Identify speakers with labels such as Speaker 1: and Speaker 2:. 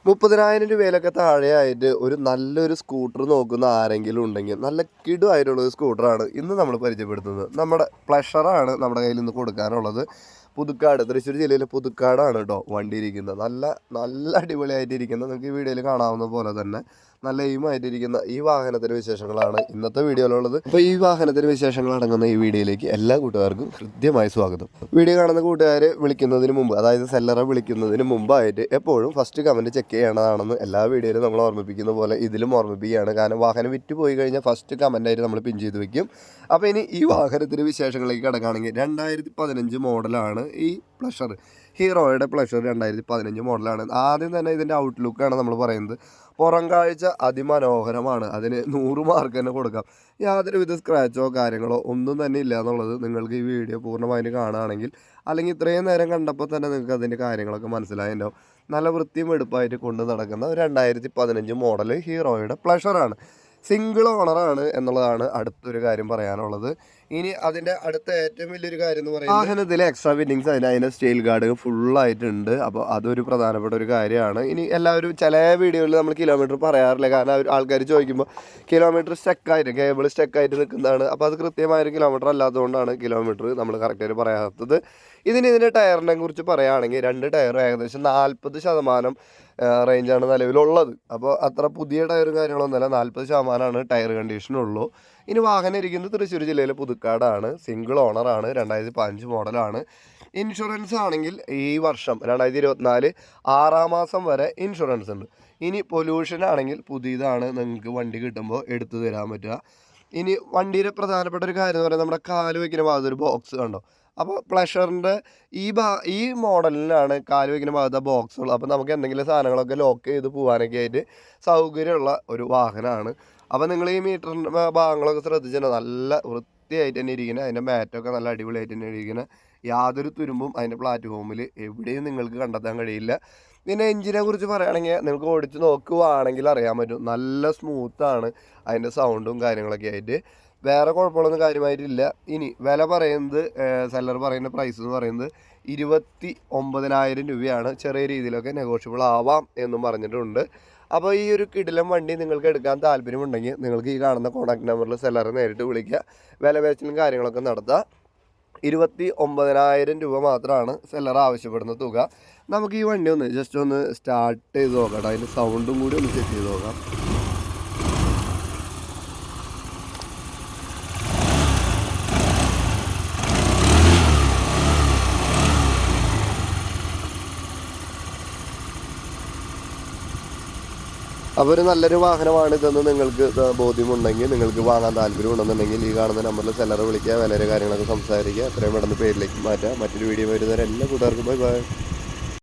Speaker 1: 30,000 രൂപയിലൊക്കെ താഴെയായിട്ട് ഒരു നല്ലൊരു സ്കൂട്ടർ നോക്കുന്ന ആരെങ്കിലും ഉണ്ടെങ്കിൽ നല്ല കിടുവായിട്ടുള്ളൊരു സ്കൂട്ടറാണ് ഇന്ന് നമ്മൾ പരിചയപ്പെടുത്തുന്നത്. നമ്മുടെ പ്ലഷറാണ് നമ്മുടെ കയ്യിൽ നിന്ന് കൊടുക്കാനുള്ളത്. പുതുക്കാട്, തൃശ്ശൂർ ജില്ലയിലെ പുതുക്കാടാണ് കേട്ടോ വണ്ടി ഇരിക്കുന്നത്. നല്ല നല്ല അടിപൊളിയായിട്ടിരിക്കുന്ന, നിങ്ങൾക്ക് ഈ വീഡിയോയിൽ കാണാവുന്ന പോലെ തന്നെ നല്ല എയിമായിട്ടിരിക്കുന്ന ഈ വാഹനത്തിൻ്റെ വിശേഷങ്ങളാണ് ഇന്നത്തെ വീഡിയോയിലുള്ളത്. അപ്പോൾ ഈ വാഹനത്തിൻ്റെ വിശേഷങ്ങൾ അടങ്ങുന്ന ഈ വീഡിയോയിലേക്ക് എല്ലാ കൂട്ടുകാർക്കും ഹൃദ്യമായി സ്വാഗതം. വീഡിയോ കാണുന്ന കൂട്ടുകാർ വിളിക്കുന്നതിന് മുമ്പ്, അതായത് സെല്ലറെ വിളിക്കുന്നതിന് മുമ്പായിട്ട് എപ്പോഴും ഫസ്റ്റ് കമൻറ്റ് ചെക്ക് ചെയ്യണതാണെന്ന് എല്ലാ വീഡിയോയിലും നമ്മൾ ഓർമ്മിപ്പിക്കുന്ന പോലെ ഇതിലും ഓർമ്മിപ്പിക്കുകയാണ്. കാരണം വാഹനം വിറ്റ് പോയി കഴിഞ്ഞാൽ ഫസ്റ്റ് കമൻറ്റായിട്ട് നമ്മൾ പിൻ ചെയ്ത് വെക്കും. അപ്പോൾ ഇനി ഈ വാഹനത്തിൻ്റെ വിശേഷങ്ങളിലേക്ക് കിടക്കുകയാണെങ്കിൽ 2015 മോഡലാണ് ഈ പ്ലഷർ. ഹീറോയുടെ പ്ലഷർ 2015 മോഡലാണ്. ആദ്യം തന്നെ ഇതിൻ്റെ ഔട്ട്ലുക്കാണ് നമ്മൾ പറയുന്നത്. പുറം കാഴ്ച അതിമനോഹരമാണ്. അതിന് 100 മാർക്ക് തന്നെ കൊടുക്കാം. യാതൊരുവിധ സ്ക്രാച്ചോ കാര്യങ്ങളോ ഒന്നും തന്നെ ഇല്ല എന്നുള്ളത് നിങ്ങൾക്ക് ഈ വീഡിയോ പൂർണ്ണമായിട്ട് കാണുകയാണെങ്കിൽ, അല്ലെങ്കിൽ ഇത്രയും നേരം കണ്ടപ്പോൾ തന്നെ നിങ്ങൾക്ക് അതിൻ്റെ കാര്യങ്ങളൊക്കെ മനസ്സിലായിട്ടുണ്ടാവും. നല്ല വൃത്തിയും എടുപ്പായിട്ട് കൊണ്ട് നടക്കുന്ന ഒരു 2015 മോഡൽ ഹീറോയുടെ പ്ലഷറാണ്. സിംഗിൾ ഓണറാണ് എന്നുള്ളതാണ് അടുത്തൊരു കാര്യം പറയാനുള്ളത്. ഇനി അതിൻ്റെ അടുത്ത ഏറ്റവും വലിയൊരു കാര്യം എന്ന് പറയുന്നത് വാഹനത്തിലെ എക്സ്ട്രാ ഫിറ്റിങ്സ് അതിൻ്റെ സ്റ്റീൽ ഗാർഡ് ഫുള്ളായിട്ടുണ്ട്. അപ്പോൾ അതൊരു പ്രധാനപ്പെട്ട ഒരു കാര്യമാണ്. ഇനി എല്ലാവരും ചില വീഡിയോയിൽ നമ്മൾ കിലോമീറ്റർ പറയാറില്ല, കാരണം ആൾക്കാർ ചോദിക്കുമ്പോൾ കിലോമീറ്റർ സ്റ്റക്കായിട്ട്, കേബിൾ സ്റ്റക്കായിട്ട് നിൽക്കുന്നതാണ്. അപ്പോൾ അത് കൃത്യമായൊരു കിലോമീറ്റർ അല്ലാത്തതുകൊണ്ടാണ് കിലോമീറ്റർ നമ്മൾ കറക്റ്റായിട്ട് പറയാത്തത്. ഇതിൻ്റെ ടയറിനെ കുറിച്ച് പറയുകയാണെങ്കിൽ 2 ടയർ ഏകദേശം 40% റേഞ്ചാണ് നിലവിലുള്ളത്. അപ്പോൾ അത്ര പുതിയ ടയറും കാര്യങ്ങളൊന്നുമല്ല, 40% ടയർ കണ്ടീഷനുള്ളൂ. ഇനി വാഹനം ഇരിക്കുന്നത് തൃശ്ശൂർ ജില്ലയിലെ പുതുക്കാടാണ്. സിംഗിൾ ഓണറാണ്. 2015 മോഡലാണ്. ഇൻഷുറൻസ് ആണെങ്കിൽ ഈ വർഷം 2024 6-ാം മാസം വരെ ഇൻഷുറൻസ് ഉണ്ട്. ഇനി പൊല്യൂഷൻ ആണെങ്കിൽ പുതിയതാണ്, നിങ്ങൾക്ക് വണ്ടി കിട്ടുമ്പോൾ എടുത്തു തരാൻ പറ്റുക. ഇനി വണ്ടിയുടെ പ്രധാനപ്പെട്ട ഒരു കാര്യം എന്ന് പറയുന്നത് നമ്മുടെ കാല് വയ്ക്കുന്ന ഭാഗത്ത് ഒരു ബോക്സ് കണ്ടോ. അപ്പോൾ പ്ലഷറിൻ്റെ ഈ മോഡലിനാണ് കാല് വയ്ക്കുന്ന ഭാഗത്ത് ബോക്സ് ഉള്ളത്. അപ്പോൾ നമുക്ക് എന്തെങ്കിലും സാധനങ്ങളൊക്കെ ലോക്ക് ചെയ്ത് പോകാനൊക്കെ ആയിട്ട് സൗകര്യമുള്ള ഒരു വാഹനമാണ്. അപ്പോൾ നിങ്ങൾ ഈ മീറ്ററിൻ്റെ ഭാഗങ്ങളൊക്കെ ശ്രദ്ധിച്ചിട്ടുണ്ടോ, നല്ല വൃത്തിയായിട്ട് തന്നെ ഇരിക്കുന്നത്. അതിൻ്റെ മാറ്റൊക്കെ നല്ല അടിപൊളിയായിട്ട് തന്നെ ഇരിക്കുന്നത്. യാതൊരു തുരുമ്പും അതിൻ്റെ പ്ലാറ്റ്ഫോമിൽ എവിടെയും നിങ്ങൾക്ക് കണ്ടെത്താൻ കഴിയില്ല. പിന്നെ എഞ്ചിനെ കുറിച്ച് പറയുകയാണെങ്കിൽ നിങ്ങൾക്ക് ഓടിച്ച് നോക്കുകയാണെങ്കിൽ അറിയാൻ പറ്റും, നല്ല സ്മൂത്താണ് അതിൻ്റെ സൗണ്ടും കാര്യങ്ങളൊക്കെ ആയിട്ട്. വേറെ കുഴപ്പങ്ങളൊന്നും കാര്യമായിട്ടില്ല. ഇനി വില പറയുന്നത്, സെല്ലർ പറയുന്ന പ്രൈസ് എന്ന് പറയുന്നത് 29,000 രൂപയാണ്. ചെറിയ രീതിയിലൊക്കെ നെഗോഷ്യബിൾ ആവാം എന്നും പറഞ്ഞിട്ടുണ്ട്. അപ്പോൾ ഈ ഒരു കിടിലം വണ്ടി നിങ്ങൾക്ക് എടുക്കാൻ താല്പര്യമുണ്ടെങ്കിൽ നിങ്ങൾക്ക് ഈ കാണുന്ന കോൺടാക്ട് നമ്പറിൽ സെല്ലറെ നേരിട്ട് വിളിക്കുക. വില പേച്ചിലും കാര്യങ്ങളൊക്കെ നടത്തുക. 29,000 രൂപ മാത്രമാണ് സെല്ലർ ആവശ്യപ്പെടുന്ന തുക. നമുക്ക് ഈ വണ്ടി ഒന്ന് ജസ്റ്റ് ഒന്ന് സ്റ്റാർട്ട് ചെയ്ത് നോക്കാം. അതിൻ്റെ സൗണ്ടും കൂടി ഒന്ന് ചെക്ക് ചെയ്ത് നോക്കാം. അപ്പോൾ ഒരു നല്ലൊരു വാഹനമാണ് ഇതെന്ന് നിങ്ങൾക്ക് ബോധ്യമുണ്ടെങ്കിൽ, നിങ്ങൾക്ക് വാങ്ങാൻ താല്പര്യമുണ്ടെന്നുണ്ടെങ്കിൽ ഈ കാണുന്ന നമ്പറിൽ സെല്ലറെ വിളിക്കുക. വിലയുടെ കാര്യങ്ങളൊക്കെ സംസാരിക്കുക. എത്രയും പെട്ടെന്ന് പേരിലേക്ക് മാറ്റുക. മറ്റൊരു വീഡിയോ വരുന്നവരെ എല്ലാ കൂട്ടുകാർക്കും ബൈ ബൈ.